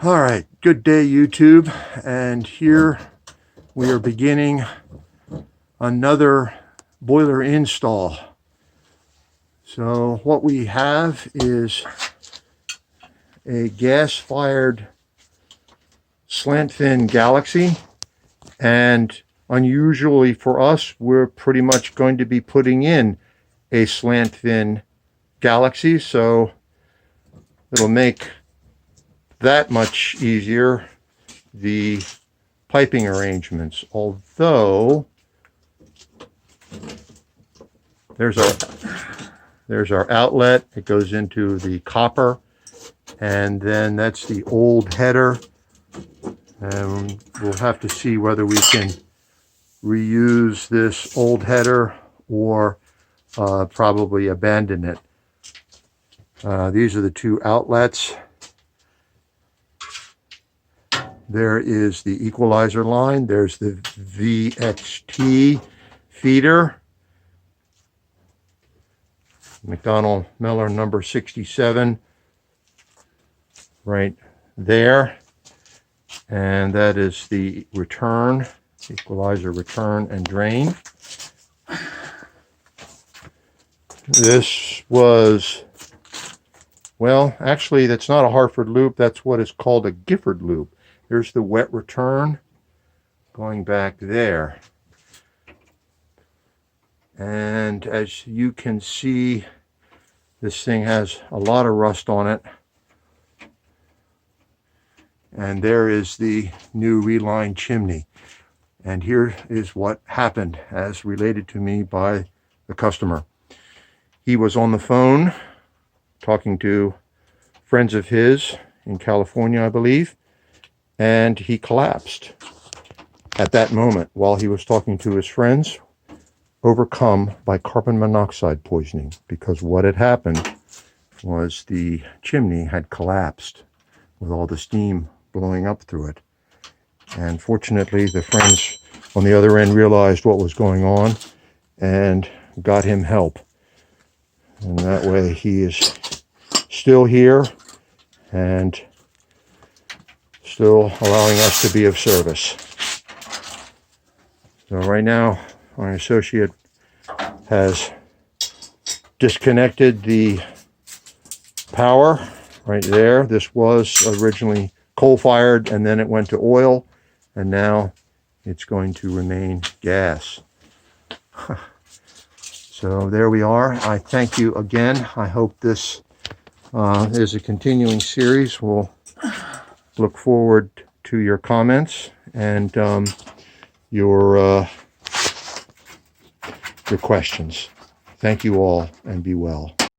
All right, good day YouTube, and here we are beginning another boiler install. So what we have is a gas-fired slant fin Galaxy, and unusually for us, we're pretty much going to be putting in a slant fin Galaxy, so it'll make that much easier the piping arrangements. Although there's our outlet. It goes into the copper, and then that's the old header, and we'll have to see whether we can reuse this old header or probably abandon it. These are the two outlets. There is the equalizer line. There's the VXT feeder. McDonald Miller number 67 right there. And that is the return, equalizer return and drain. This was, well, actually that's not a Hartford loop. That's what is called a Gifford loop. There's the wet return going back there. And as you can see, this thing has a lot of rust on it. And there is the new relined chimney. And here is what happened as related to me by the customer. He was on the phone talking to friends of his in California, I believe. And he collapsed at that moment while he was talking to his friends, overcome by carbon monoxide poisoning, because what had happened was the chimney had collapsed with all the steam blowing up through it. And fortunately, the friends on the other end realized what was going on and got him help. And that way he is still here and still allowing us to be of service. So right now, my associate has disconnected the power right there. This was originally coal-fired, and then it went to oil, and now it's going to remain gas. So there we are. I thank you again. I hope this is a continuing series. We'll look forward to your comments and your questions. Thank you all, and be well.